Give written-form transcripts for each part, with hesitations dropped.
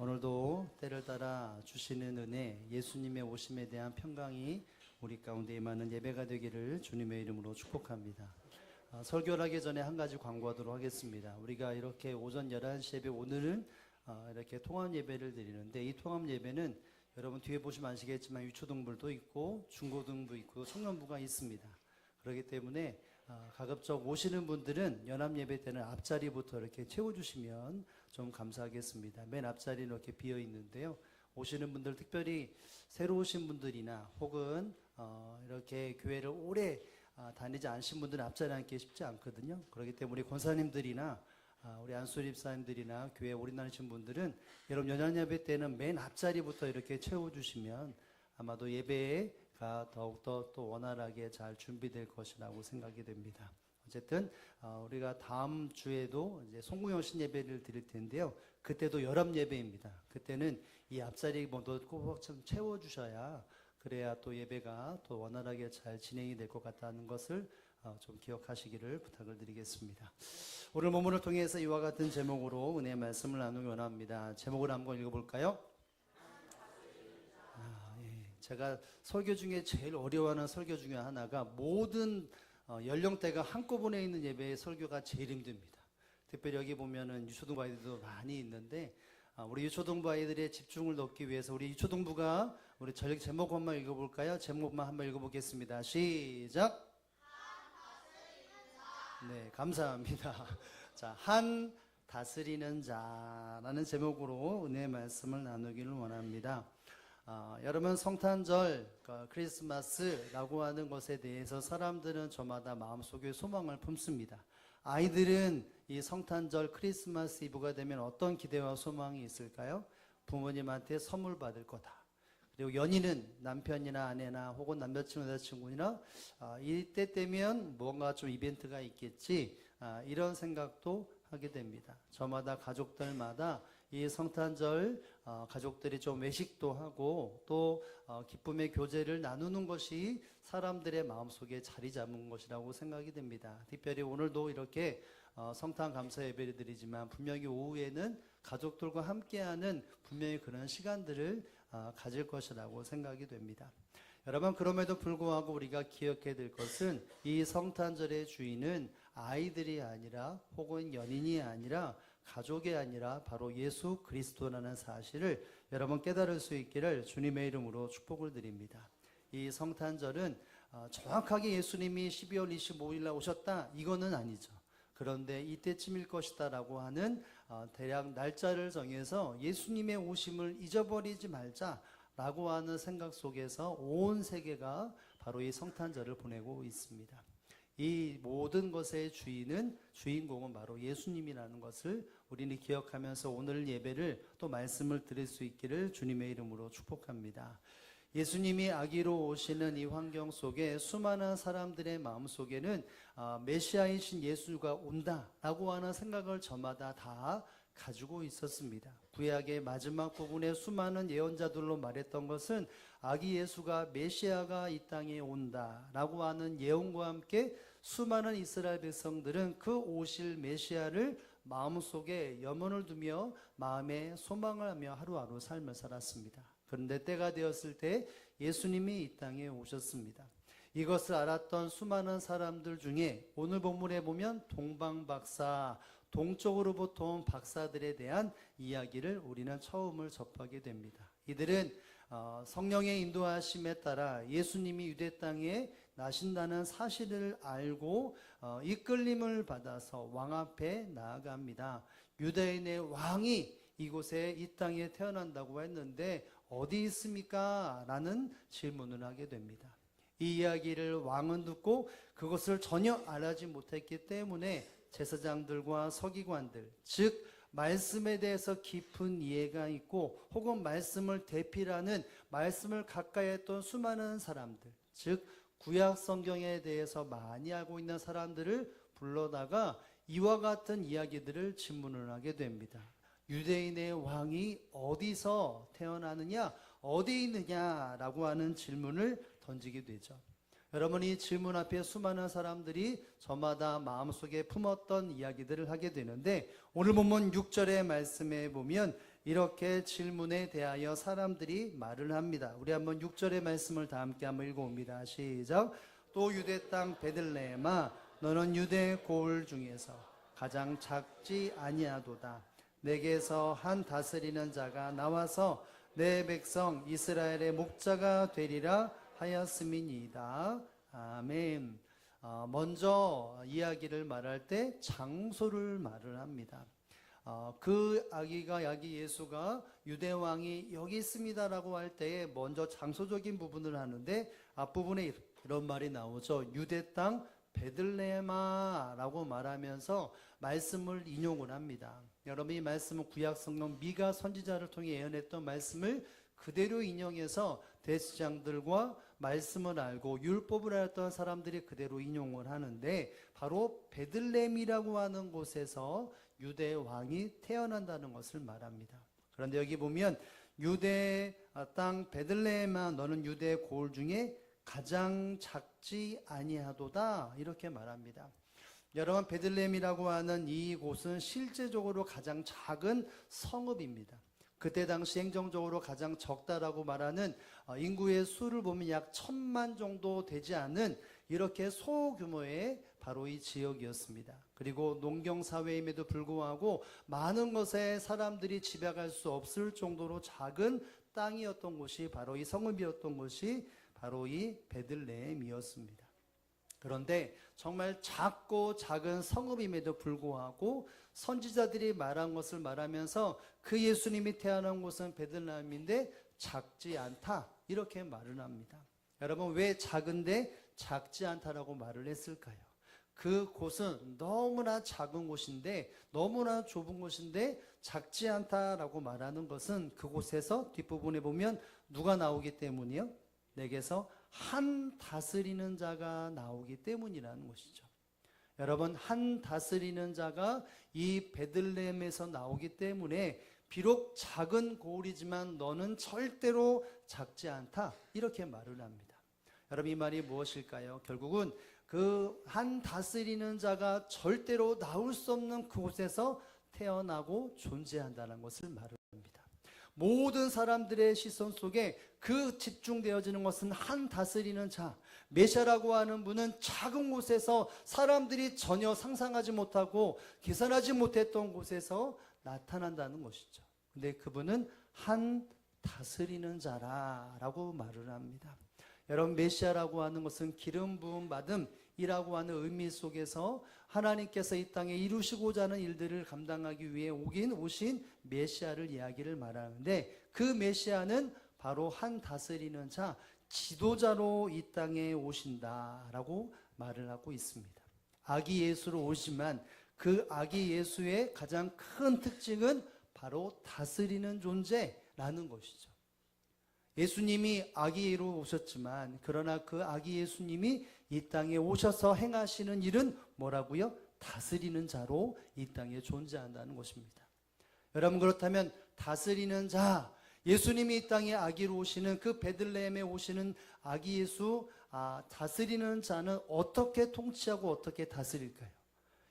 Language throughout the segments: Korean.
오늘도 때를 따라 주시는 은혜, 예수님의 오심에 대한 평강이 우리 가운데 임하는 예배가 되기를 주님의 이름으로 축복합니다. 설교를 하기 전에 한 가지 광고하도록 하겠습니다. 우리가 이렇게 오전 11시 예배, 오늘은 이렇게 통합 예배를 드리는데, 이 통합 예배는 여러분 뒤에 보시면 아시겠지만 유초등부도 있고 중고등부 있고 청년부가 있습니다. 그렇기 때문에 가급적 오시는 분들은 연합 예배 때는 앞자리부터 이렇게 채워주시면 좀 감사하겠습니다. 맨 앞자리는 이렇게 비어 있는데요. 오시는 분들, 특별히 새로 오신 분들이나 혹은 이렇게 교회를 오래 다니지 않으신 분들은 앞자리 앉기 쉽지 않거든요. 그렇기 때문에 우리 권사님들이나 우리 안수리 집사님들이나 교회 오래 다니신 분들은 여러분 연합 예배 때는 맨 앞자리부터 이렇게 채워주시면 아마도 예배가 더욱더 또 원활하게 잘 준비될 것이라고 생각이 됩니다. 어쨌든 우리가 다음 주에도 이제 송구영신 예배를 드릴 텐데요. 그때도 연합 예배입니다. 그때는 이 앞자리 모두 꼭 좀 채워주셔야, 그래야 또 예배가 또 원활하게 잘 진행이 될 것 같다는 것을 좀 기억하시기를 부탁을 드리겠습니다. 오늘 본문을 통해서 이와 같은 제목으로 은혜의 말씀을 나누기 원합니다. 제목을 한번 읽어볼까요? 제가 설교 중에 제일 어려워하는 설교 중에 하나가, 모든 연령대가 한꺼번에 있는 예배의 설교가 제일 힘듭니다. 특별히 여기 보면은 유초등부 아이들도 많이 있는데, 우리 유초등부 아이들의 집중을 돕기 위해서 우리 유초등부가 우리 전략 제목 한번 읽어볼까요? 제목만 한번 읽어보겠습니다. 시작. 네, 감사합니다. 자, 한 다스리는 자라는 제목으로 은혜의 말씀을 나누기를 원합니다. 여러분, 성탄절, 크리스마스라고 하는 것에 대해서 사람들은 저마다 마음속에 소망을 품습니다. 아이들은 이 성탄절, 크리스마스 이브가 되면 어떤 기대와 소망이 있을까요? 부모님한테 선물 받을 거다. 그리고 연인은 남편이나 아내나 혹은 남자친구, 여자친구나 이때 되면 뭔가 좀 이벤트가 있겠지, 이런 생각도 하게 됩니다. 저마다 가족들마다 이 성탄절 가족들이 좀 외식도 하고 또 기쁨의 교제를 나누는 것이 사람들의 마음속에 자리 잡은 것이라고 생각이 됩니다. 특별히 오늘도 이렇게 성탄 감사 예배를 드리지만 분명히 오후에는 가족들과 함께하는 분명히 그런 시간들을 가질 것이라고 생각이 됩니다. 여러분, 그럼에도 불구하고 우리가 기억해야 될 것은, 이 성탄절의 주인은 아이들이 아니라 혹은 연인이 아니라 가족이 아니라 바로 예수 그리스도라는 사실을 여러분 깨달을 수 있기를 주님의 이름으로 축복을 드립니다. 이 성탄절은 정확하게 예수님이 12월 25일 날 오셨다, 이거는 아니죠. 그런데 이때쯤일 것이다 라고 하는 대략 날짜를 정해서 예수님의 오심을 잊어버리지 말자 라고 하는 생각 속에서 온 세계가 바로 이 성탄절을 보내고 있습니다. 이 모든 것의 주인공은 바로 예수님이라는 것을 우리는 기억하면서 오늘 예배를 또 말씀을 드릴 수 있기를 주님의 이름으로 축복합니다. 예수님이 아기로 오시는 이 환경 속에 수많은 사람들의 마음 속에는 메시아이신 예수가 온다라고 하는 생각을 저마다 다 가지고 있었습니다. 구약의 마지막 부분에 수많은 예언자들로 말했던 것은 아기 예수가, 메시아가 이 땅에 온다라고 하는 예언과 함께 수많은 이스라엘 백성들은 그 오실 메시아를 마음속에 염원을 두며 마음에 소망을 하며 하루하루 삶을 살았습니다. 그런데 때가 되었을 때 예수님이 이 땅에 오셨습니다. 이것을 알았던 수많은 사람들 중에 오늘 본문에 보면 동방박사, 동쪽으로부터 온 박사들에 대한 이야기를 우리는 처음을 접하게 됩니다. 이들은 성령의 인도하심에 따라 예수님이 유대 땅에 나신다는 사실을 알고 이끌림을 받아서 왕 앞에 나아갑니다. 유대인의 왕이 이곳에, 이 땅에 태어난다고 했는데 어디 있습니까? 라는 질문을 하게 됩니다. 이 이야기를 왕은 듣고 그것을 전혀 알지 못했기 때문에 제사장들과 서기관들, 즉 말씀에 대해서 깊은 이해가 있고 혹은 말씀을 대필하는, 말씀을 가까이 했던 수많은 사람들, 즉 구약 성경에 대해서 많이 알고 있는 사람들을 불러다가 이와 같은 이야기들을 질문을 하게 됩니다. 유대인의 왕이 어디서 태어나느냐, 어디 있느냐라고 하는 질문을 던지게 되죠. 여러분, 이 질문 앞에 수많은 사람들이 저마다 마음속에 품었던 이야기들을 하게 되는데, 오늘 본문 6절의 말씀에 보면 이렇게 질문에 대하여 사람들이 말을 합니다. 우리 한번 6절의 말씀을 다 함께 한번 읽어봅니다. 시작. 또 유대 땅 베들레헴아 너는 유대 고을 중에서 가장 작지 아니하도다. 내게서 한 다스리는 자가 나와서 내 백성 이스라엘의 목자가 되리라 하였음이니이다. 아멘. 먼저 이야기를 말할 때 장소를 말을 합니다. 그 아기 예수가 유대 왕이 여기 있습니다라고 할 때에 먼저 장소적인 부분을 하는데 앞부분에 이런 말이 나오죠. 유대 땅 베들레헴아라고 말하면서 말씀을 인용을 합니다. 여러분 이 말씀은 구약 성경 미가 선지자를 통해 예언했던 말씀을 그대로 인용해서 대제사장들과 말씀을 알고 율법을 알았던 사람들이 그대로 인용을 하는데 바로 베들레헴이라고 하는 곳에서 유대 왕이 태어난다는 것을 말합니다. 그런데 여기 보면 유대 땅 베들레헴아 너는 유대 고을 중에 가장 작지 아니하도다 이렇게 말합니다. 여러분 베들레헴이라고 하는 이곳은 실제적으로 가장 작은 성읍입니다. 그때 당시 행정적으로 가장 적다라고 말하는 인구의 수를 보면 약 1000만 정도 되지 않은 이렇게 소규모의 바로 이 지역이었습니다. 그리고 농경사회임에도 불구하고 많은 것에 사람들이 집약할 수 없을 정도로 작은 땅이었던 곳이 바로 이 성읍이었던 곳이 바로 이 베들레헴이었습니다. 그런데 정말 작고 작은 성읍임에도 불구하고 선지자들이 말한 것을 말하면서 그 예수님이 태어난 곳은 베들레헴인데 작지 않다 이렇게 말을 합니다. 여러분 왜 작은데 작지 않다라고 말을 했을까요? 그 곳은 너무나 작은 곳인데 너무나 좁은 곳인데 작지 않다라고 말하는 것은 그곳에서 뒷부분에 보면 누가 나오기 때문이요? 내게서 한 다스리는 자가 나오기 때문이라는 것이죠. 여러분 한 다스리는 자가 이 베들레헴에서 나오기 때문에 비록 작은 고을이지만 너는 절대로 작지 않다 이렇게 말을 합니다. 여러분 이 말이 무엇일까요? 결국은 그 한 다스리는 자가 절대로 나올 수 없는 그곳에서 태어나고 존재한다는 것을 말합니다. 모든 사람들의 시선 속에 그 집중되어지는 것은 한 다스리는 자, 메시아라고 하는 분은 작은 곳에서 사람들이 전혀 상상하지 못하고 계산하지 못했던 곳에서 나타난다는 것이죠. 근데 그분은 한 다스리는 자라라고 말을 합니다. 여러분 메시아라고 하는 것은 기름 부음 받음이라고 하는 의미 속에서 하나님께서 이 땅에 이루시고자 하는 일들을 감당하기 위해 오신 메시아를 이야기를 말하는데 그 메시아는 바로 한 다스리는 자, 지도자로 이 땅에 오신다라고 말을 하고 있습니다. 아기 예수로 오지만 그 아기 예수의 가장 큰 특징은 바로 다스리는 존재라는 것이죠. 예수님이 아기로 오셨지만 그러나 그 아기 예수님이 이 땅에 오셔서 행하시는 일은 뭐라고요? 다스리는 자로 이 땅에 존재한다는 것입니다. 여러분 그렇다면 다스리는 자, 예수님이 이 땅에 아기로 오시는 그 베들레헴에 오시는 아기 예수, 다스리는 자는 어떻게 통치하고 어떻게 다스릴까요?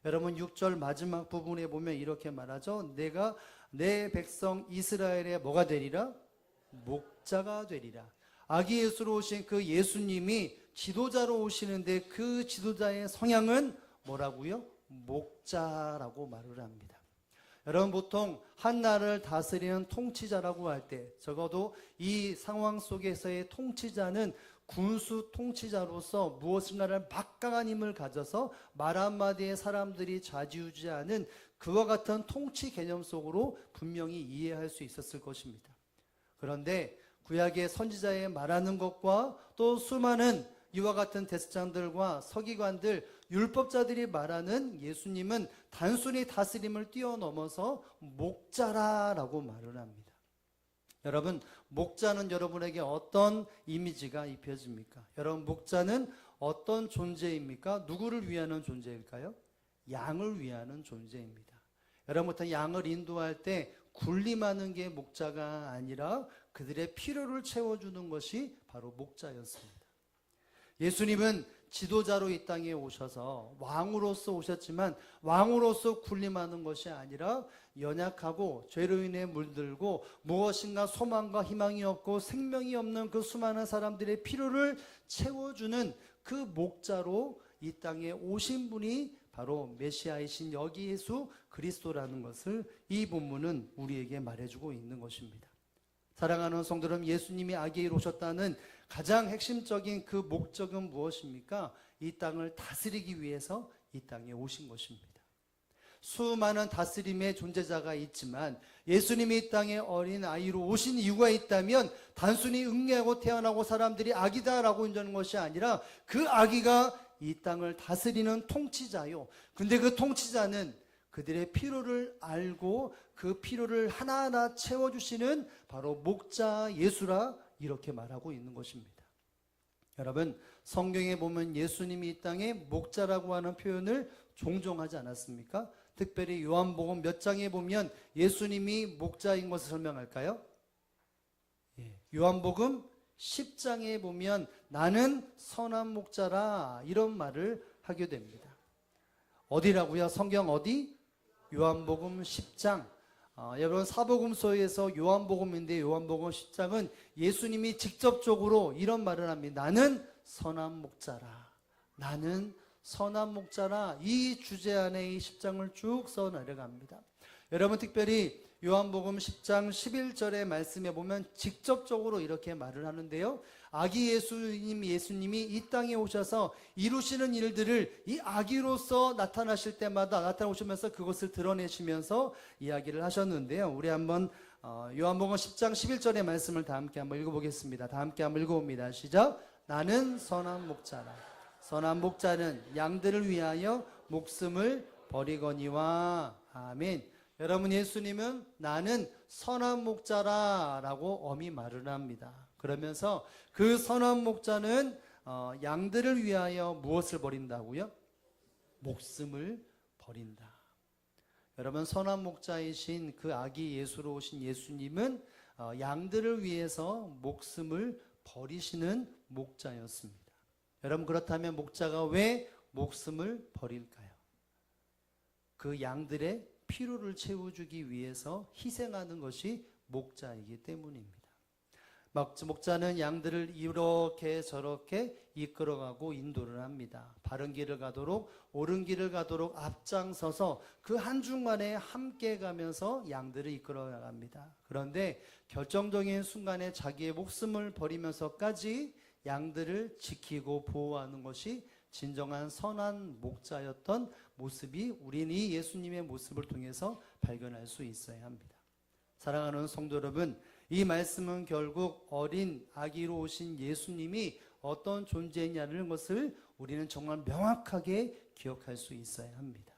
여러분 6절 마지막 부분에 보면 이렇게 말하죠. 내가 내 백성 이스라엘의 뭐가 되리라? 목자가 되리라. 아기 예수로 오신 그 예수님이 지도자로 오시는데 그 지도자의 성향은 뭐라고요? 목자라고 말을 합니다. 여러분 보통 한 나라를 다스리는 통치자라고 할 때 적어도 이 상황 속에서의 통치자는 군수 통치자로서 무엇인가를 막강한 힘을 가져서 말 한마디에 사람들이 좌지우지하는 그와 같은 통치 개념 속으로 분명히 이해할 수 있었을 것입니다. 그런데 구약의 선지자의 말하는 것과 또 수많은 이와 같은 대제사장들과 서기관들, 율법자들이 말하는 예수님은 단순히 다스림을 뛰어넘어서 목자라라고 말을 합니다. 여러분, 목자는 여러분에게 어떤 이미지가 입혀집니까? 여러분, 목자는 어떤 존재입니까? 누구를 위하는 존재일까요? 양을 위하는 존재입니다. 여러분부터 양을 인도할 때 군림하는 게 목자가 아니라 그들의 필요를 채워주는 것이 바로 목자였습니다. 예수님은 지도자로 이 땅에 오셔서 왕으로서 오셨지만 왕으로서 군림하는 것이 아니라 연약하고 죄로 인해 물들고 무엇인가 소망과 희망이 없고 생명이 없는 그 수많은 사람들의 필요를 채워주는 그 목자로 이 땅에 오신 분이 바로 메시아이신 여기 예수 그리스도라는 것을 이 본문은 우리에게 말해주고 있는 것입니다. 사랑하는 성도 여러분, 예수님이 아기에 오셨다는 가장 핵심적인 그 목적은 무엇입니까? 이 땅을 다스리기 위해서 이 땅에 오신 것입니다. 수많은 다스림의 존재자가 있지만 예수님이 이 땅에 어린 아이로 오신 이유가 있다면 단순히 응애하고 태어나고 사람들이 아기다라고 인정하는 것이 아니라 그 아기가 이 땅을 다스리는 통치자요. 근데 그 통치자는 그들의 필요를 알고 그 필요를 하나하나 채워주시는 바로 목자 예수라 이렇게 말하고 있는 것입니다. 여러분, 성경에 보면 예수님이 이 땅에 목자라고 하는 표현을 종종 하지 않았습니까? 특별히 요한복음 몇 장에 보면 예수님이 목자인 것을 설명할까요? 요한복음 10장에 보면 나는 선한 목자라 이런 말을 하게 됩니다. 어디라고요? 성경 어디? 요한복음 10장. 여러분, 사복음서에서 요한복음인데 요한복음 10장은 예수님이 직접적으로 이런 말을 합니다. 나는 선한 목자라. 나는 선한 목자라. 이 주제 안에 이 10장을 쭉 써 내려갑니다. 여러분, 특별히 요한복음 10장 11절의 말씀에 보면 직접적으로 이렇게 말을 하는데요. 아기 예수님이 이 땅에 오셔서 이루시는 일들을 이 아기로서 나타나실 때마다 나타나오시면서 그것을 드러내시면서 이야기를 하셨는데요. 우리 한번 요한복음 10장 11절의 말씀을 다 함께 한번 읽어보겠습니다. 다 함께 한번 읽어봅니다. 시작. 나는 선한 목자라. 선한 목자는 양들을 위하여 목숨을 버리거니와. 아멘. 여러분, 예수님은 나는 선한 목자라 라고 엄히 말을 합니다. 그러면서 그 선한 목자는 양들을 위하여 무엇을 버린다고요? 목숨을 버린다. 여러분, 선한 목자이신 그 아기 예수로 오신 예수님은 양들을 위해서 목숨을 버리시는 목자였습니다. 여러분, 그렇다면 목자가 왜 목숨을 버릴까요? 그 양들의 필요를 채워주기 위해서 희생하는 것이 목자이기 때문입니다. 목자는 양들을 이렇게 저렇게 이끌어가고 인도를 합니다. 바른 길을 가도록 옳은 길을 가도록 앞장서서 그 한중간에 함께 가면서 양들을 이끌어 나갑니다. 그런데 결정적인 순간에 자기의 목숨을 버리면서까지 양들을 지키고 보호하는 것이 진정한 선한 목자였던 모습이 우리는 이 예수님의 모습을 통해서 발견할 수 있어야 합니다. 사랑하는 성도 여러분, 이 말씀은 결국 어린 아기로 오신 예수님이 어떤 존재냐는 것을 우리는 정말 명확하게 기억할 수 있어야 합니다.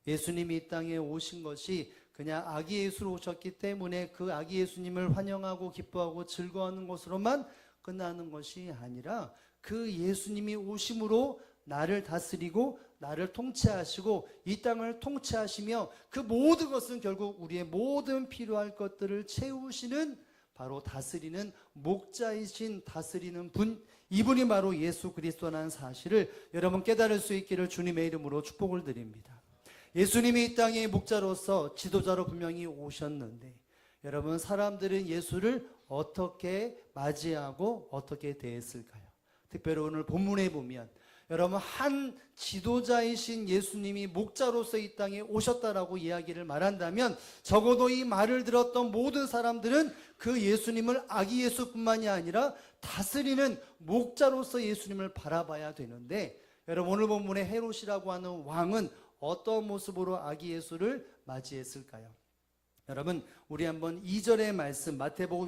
예수님이 이 땅에 오신 것이 그냥 아기 예수로 오셨기 때문에 그 아기 예수님을 환영하고 기뻐하고 즐거워하는 것으로만 끝나는 것이 아니라 그 예수님이 오심으로 나를 다스리고 나를 통치하시고 이 땅을 통치하시며 그 모든 것은 결국 우리의 모든 필요할 것들을 채우시는 바로 다스리는 목자이신 다스리는 분, 이분이 바로 예수 그리스도라는 사실을 여러분 깨달을 수 있기를 주님의 이름으로 축복을 드립니다. 예수님이 이 땅의 목자로서 지도자로 분명히 오셨는데 여러분, 사람들은 예수를 어떻게 맞이하고 어떻게 대했을까요? 특별히 오늘 본문에 보면 여러분, 한 지도자이신 예수님이 목자로서 이 땅에 오셨다라고 이야기를 말한다면 적어도 이 말을 들었던 모든 사람들은 그 예수님을 아기 예수뿐만이 아니라 다스리는 목자로서 예수님을 바라봐야 되는데 여러분, 오늘 본문의 헤롯이라고 하는 왕은 어떤 모습으로 아기 예수를 맞이했을까요? 여러분, 우리 한번 2절의 말씀, 마태복음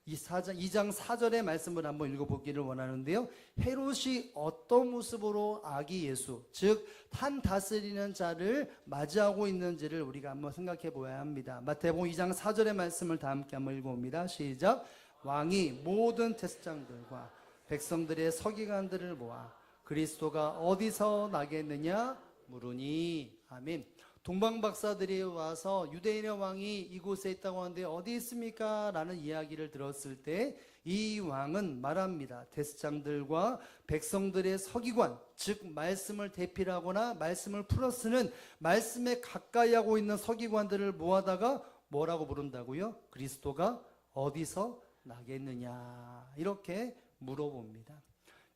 2장 4절의 말씀을 한번 읽어보기를 원하는데요. 헤롯이 어떤 모습으로 아기 예수, 즉 한 다스리는 자를 맞이하고 있는지를 우리가 한번 생각해 보아야 합니다. 마태복음 2장 4절의 말씀을 다 함께 한번 읽어봅니다. 시작. 왕이 모든 제사장들과 백성들의 서기관들을 모아 그리스도가 어디서 나겠느냐 물으니. 아멘. 동방박사들이 와서 유대인의 왕이 이곳에 있다고 하는데 어디 있습니까? 라는 이야기를 들었을 때 이 왕은 말합니다. 대제사장들과 백성들의 서기관, 즉 말씀을 대필하거나 말씀을 풀어쓰는 말씀에 가까이 하고 있는 서기관들을 모아다가 뭐라고 부른다고요? 그리스도가 어디서 나겠느냐, 이렇게 물어봅니다.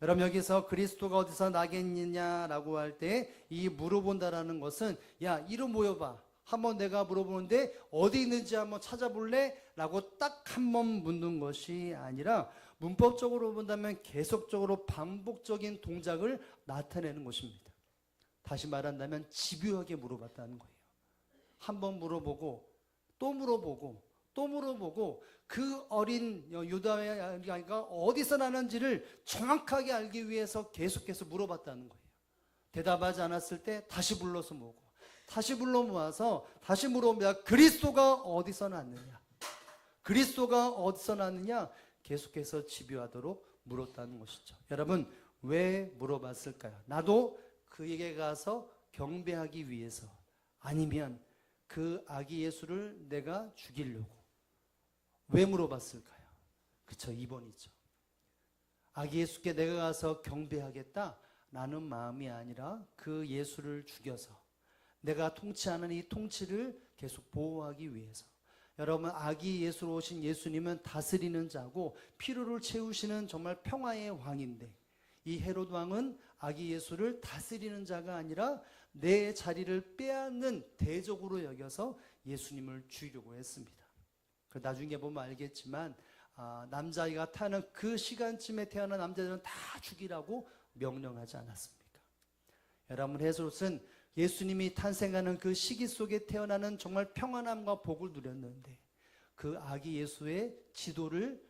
여러분, 여기서 그리스도가 어디서 나겠느냐라고 할 때 이 물어본다라는 것은, 야, 이리 모여봐, 한번 내가 물어보는데 어디 있는지 한번 찾아볼래? 라고 딱 한 번 묻는 것이 아니라 문법적으로 본다면 계속적으로 반복적인 동작을 나타내는 것입니다. 다시 말한다면 집요하게 물어봤다는 거예요. 한번 물어보고 또 물어보고 또 물어보고 그 어린 유다의 아이가 어디서 나는지를 정확하게 알기 위해서 계속해서 물어봤다는 거예요. 대답하지 않았을 때 다시 불러서 모으고 다시 불러 모아서 다시 물어봅니다. 그리스도가 어디서 났느냐? 그리스도가 어디서 났느냐? 계속해서 집요하도록 물었다는 것이죠. 여러분, 왜 물어봤을까요? 나도 그에게 가서 경배하기 위해서, 아니면 그 아기 예수를 내가 죽이려고. 왜 물어봤을까요? 그쵸, 2번이죠. 아기 예수께 내가 가서 경배하겠다라는 마음이 아니라 그 예수를 죽여서 내가 통치하는 이 통치를 계속 보호하기 위해서. 여러분, 아기 예수로 오신 예수님은 다스리는 자고 피로를 채우시는 정말 평화의 왕인데, 이 헤롯 왕은 아기 예수를 다스리는 자가 아니라 내 자리를 빼앗는 대적으로 여겨서 예수님을 죽이려고 했습니다. 나중에 보면 알겠지만 남자아이가 타는 그 시간쯤에 태어난 남자들은 다 죽이라고 명령하지 않았습니까? 여러분, 헤롯은 예수님이 탄생하는 그 시기 속에 태어나는 정말 평안함과 복을 누렸는데 그 아기 예수의 지도를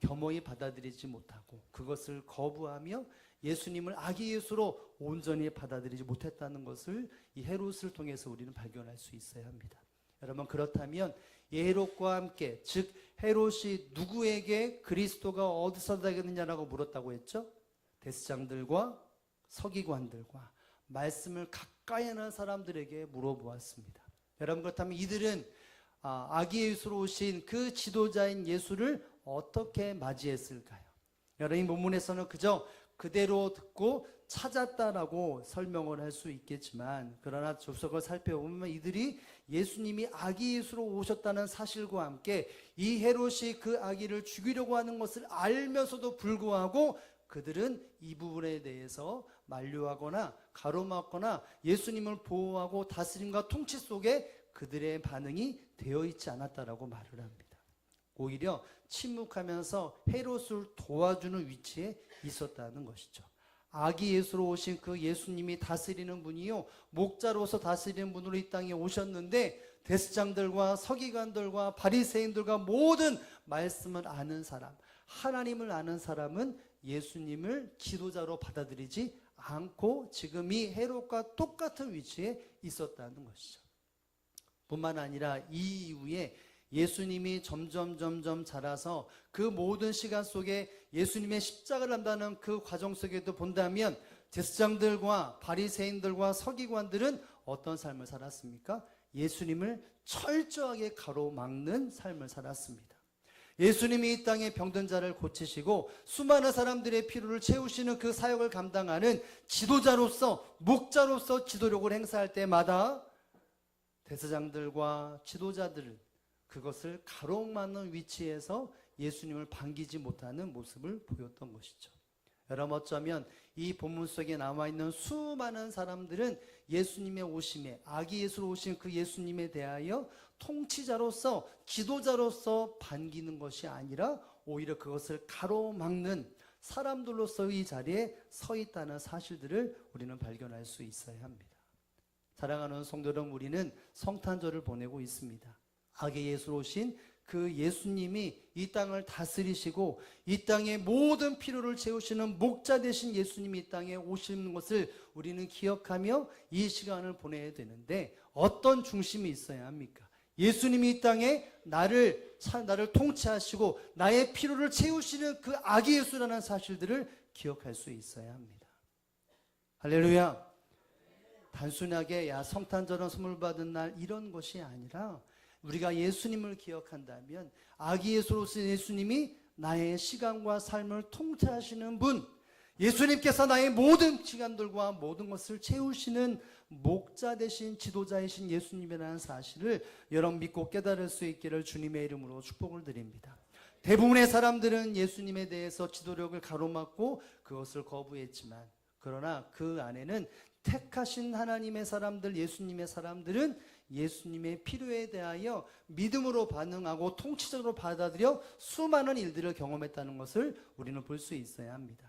겸허히 받아들이지 못하고 그것을 거부하며 예수님을 아기 예수로 온전히 받아들이지 못했다는 것을 이 헤롯을 통해서 우리는 발견할 수 있어야 합니다. 여러분, 그렇다면 헤롯과 함께, 즉 헤롯이 누구에게 그리스도가 어디서 나겠느냐라고 물었다고 했죠? 대제사장들과 서기관들과 말씀을 가까이 하는 사람들에게 물어보았습니다. 여러분, 그렇다면 이들은 아기 예수로 오신 그 지도자인 예수를 어떻게 맞이했을까요? 여러분, 이 본문에서는 그대로 듣고 찾았다라고 설명을 할 수 있겠지만, 그러나 조석을 살펴보면 이들이 예수님이 아기 예수로 오셨다는 사실과 함께 이 헤롯이 그 아기를 죽이려고 하는 것을 알면서도 불구하고 그들은 이 부분에 대해서 만류하거나 가로막거나 예수님을 보호하고 다스림과 통치 속에 그들의 반응이 되어 있지 않았다라고 말을 합니다. 오히려 침묵하면서 헤롯을 도와주는 위치에 있었다는 것이죠. 아기 예수로 오신 그 예수님이 다스리는 분이요, 목자로서 다스리는 분으로 이 땅에 오셨는데 대제사장들과 서기관들과 바리새인들과 모든 말씀을 아는 사람, 하나님을 아는 사람은 예수님을 지도자로 받아들이지 않고 지금 이 헤롯과 똑같은 위치에 있었다는 것이죠. 뿐만 아니라 이 이후에 예수님이 점점 자라서 그 모든 시간 속에 예수님의 십자가를 한다는 그 과정 속에도 본다면 제사장들과 바리새인들과 서기관들은 어떤 삶을 살았습니까? 예수님을 철저하게 가로막는 삶을 살았습니다. 예수님이 이 땅에 병든 자를 고치시고 수많은 사람들의 필요를 채우시는 그 사역을 감당하는 지도자로서, 목자로서 지도력을 행사할 때마다 대제사장들과 지도자들은 그것을 가로막는 위치에서 예수님을 반기지 못하는 모습을 보였던 것이죠. 여러분, 어쩌면 이 본문 속에 남아있는 수많은 사람들은 예수님의 오심에, 아기 예수로 오신 그 예수님에 대하여 통치자로서, 지도자로서 반기는 것이 아니라 오히려 그것을 가로막는 사람들로서의 자리에 서 있다는 사실들을 우리는 발견할 수 있어야 합니다. 사랑하는 성도 여러분, 우리는 성탄절을 보내고 있습니다. 아기 예수로 오신 그 예수님이 이 땅을 다스리시고 이 땅의 모든 필요를 채우시는 목자 되신 예수님이 이 땅에 오시는 것을 우리는 기억하며 이 시간을 보내야 되는데, 어떤 중심이 있어야 합니까? 예수님이 이 땅에 나를 통치하시고 나의 필요를 채우시는 그 아기 예수라는 사실들을 기억할 수 있어야 합니다. 할렐루야. 단순하게 야 성탄절은 선물 받은 날 이런 것이 아니라 우리가 예수님을 기억한다면 아기 예수로서 예수님이 나의 시간과 삶을 통치하시는 분, 예수님께서 나의 모든 시간들과 모든 것을 채우시는 목자 되신 지도자이신 예수님이라는 사실을 여러분 믿고 깨달을 수 있기를 주님의 이름으로 축복을 드립니다. 대부분의 사람들은 예수님에 대해서 지도력을 가로막고 그것을 거부했지만, 그러나 그 안에는 택하신 하나님의 사람들, 예수님의 사람들은 예수님의 필요에 대하여 믿음으로 반응하고 통치적으로 받아들여 수많은 일들을 경험했다는 것을 우리는 볼 수 있어야 합니다.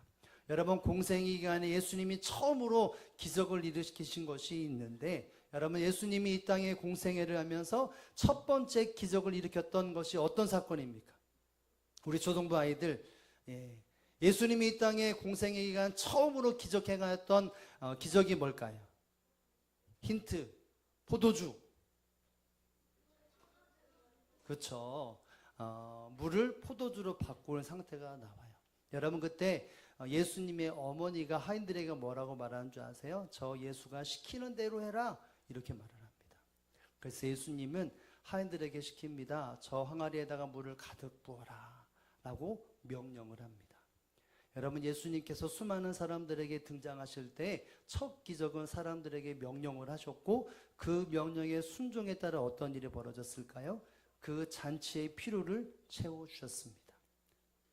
여러분, 공생의 기간에 예수님이 처음으로 기적을 일으키신 것이 있는데, 여러분 예수님이 이 땅에 공생애를 하면서 첫 번째 기적을 일으켰던 것이 어떤 사건입니까? 우리 초등부 아이들, 예수님이 이 땅에 공생의 기간 처음으로 기적 행하였던 기적이 뭘까요? 힌트, 포도주. 그렇죠. 물을 포도주로 바꾸는 상태가 나와요. 여러분, 그때 예수님의 어머니가 하인들에게 뭐라고 말하는 줄 아세요? 저 예수가 시키는 대로 해라, 이렇게 말을 합니다. 그래서 예수님은 하인들에게 시킵니다. 저 항아리에다가 물을 가득 부어라 라고 명령을 합니다. 여러분, 예수님께서 수많은 사람들에게 등장하실 때 첫 기적은 사람들에게 명령을 하셨고, 그 명령에 순종에 따라 어떤 일이 벌어졌을까요? 그 잔치의 필요를 채워주셨습니다.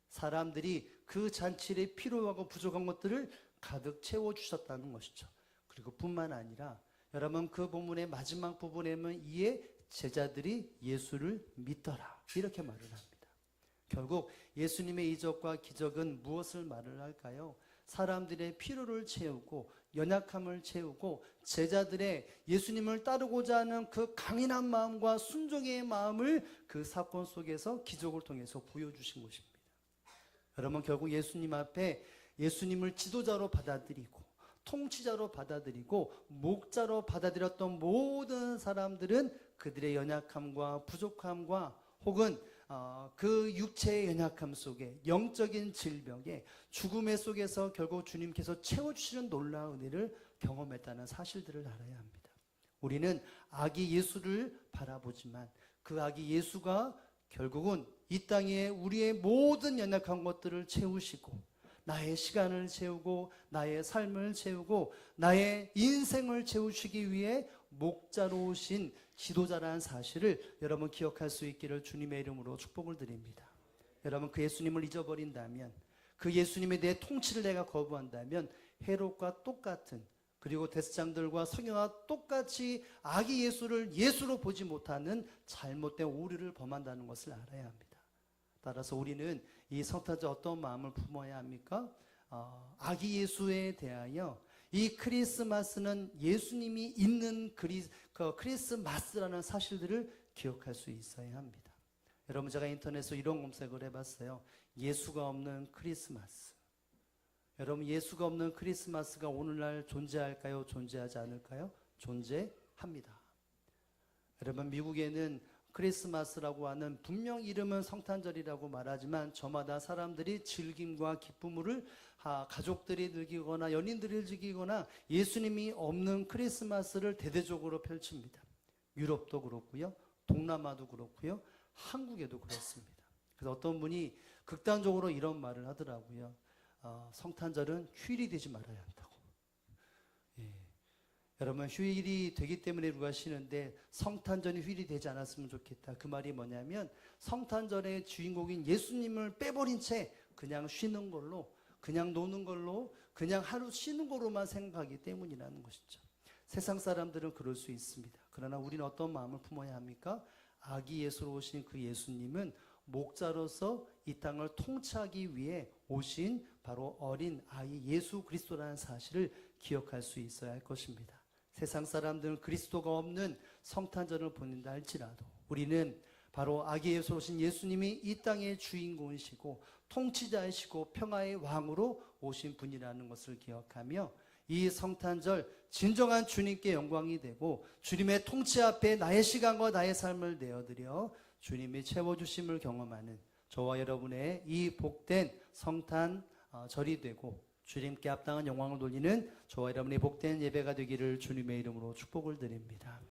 사람들이 그 잔치의 필요하고 부족한 것들을 가득 채워주셨다는 것이죠. 그리고 뿐만 아니라 여러분, 그 본문의 마지막 부분에 보면 이에 제자들이 예수를 믿더라, 이렇게 말을 합니다. 결국 예수님의 이적과 기적은 무엇을 말을 할까요? 사람들의 필요를 채우고 연약함을 채우고 제자들의 예수님을 따르고자 하는 그 강인한 마음과 순종의 마음을 그 사건 속에서 기적을 통해서 보여주신 것입니다. 여러분, 결국 예수님 앞에 예수님을 지도자로 받아들이고 통치자로 받아들이고 목자로 받아들였던 모든 사람들은 그들의 연약함과 부족함과 혹은 그 육체의 연약함 속에, 영적인 질병에, 죽음의 속에서 결국 주님께서 채워주시는 놀라운 은혜를 경험했다는 사실들을 알아야 합니다. 우리는 아기 예수를 바라보지만 그 아기 예수가 결국은 이 땅에 우리의 모든 연약한 것들을 채우시고 나의 시간을 채우고 나의 삶을 채우고 나의 인생을 채우시기 위해 목자로 오신 지도자라는 사실을 여러분 기억할 수 있기를 주님의 이름으로 축복을 드립니다. 여러분, 그 예수님을 잊어버린다면, 그 예수님에 대해 통치를 내가 거부한다면 헤롯과 똑같은, 그리고 대제사장들과 서기관과 똑같이 아기 예수를 예수로 보지 못하는 잘못된 오류를 범한다는 것을 알아야 합니다. 따라서 우리는 이 성탄절 어떤 마음을 품어야 합니까? 아기 예수에 대하여 이 크리스마스는 예수님이 있는 크리스마스라는 사실들을 기억할 수 있어야 합니다. 여러분, 제가 인터넷에서 이런 검색을 해봤어요. 예수가 없는 크리스마스. 여러분, 예수가 없는 크리스마스가 오늘날 존재할까요? 존재하지 않을까요? 존재합니다. 여러분, 미국에는 크리스마스라고 하는, 분명 이름은 성탄절이라고 말하지만 저마다 사람들이 즐김과 기쁨을 가족들이 즐기거나 연인들이 즐기거나 예수님이 없는 크리스마스를 대대적으로 펼칩니다. 유럽도 그렇고요, 동남아도 그렇고요, 한국에도 그렇습니다. 그래서 어떤 분이 극단적으로 이런 말을 하더라고요. 성탄절은 휴일이 되지 말아야 한다고. 여러분, 휴일이 되기 때문에 누가 쉬는데 성탄절이 휴일이 되지 않았으면 좋겠다. 그 말이 뭐냐면 성탄절의 주인공인 예수님을 빼버린 채 그냥 쉬는 걸로, 그냥 노는 걸로, 그냥 하루 쉬는 거로만 생각하기 때문이라는 것이죠. 세상 사람들은 그럴 수 있습니다. 그러나 우리는 어떤 마음을 품어야 합니까? 아기 예수로 오신 그 예수님은 목자로서 이 땅을 통치하기 위해 오신 바로 어린 아이 예수 그리스도라는 사실을 기억할 수 있어야 할 것입니다. 세상 사람들은 그리스도가 없는 성탄절을 보낸다 할지라도 우리는 바로 아기 예수로 오신 예수님이 이 땅의 주인공이시고 통치자이시고 평화의 왕으로 오신 분이라는 것을 기억하며 이 성탄절 진정한 주님께 영광이 되고 주님의 통치 앞에 나의 시간과 나의 삶을 내어드려 주님이 채워주심을 경험하는 저와 여러분의 이 복된 성탄절이 되고 주님께 합당한 영광을 돌리는 저와 여러분의 복된 예배가 되기를 주님의 이름으로 축복을 드립니다.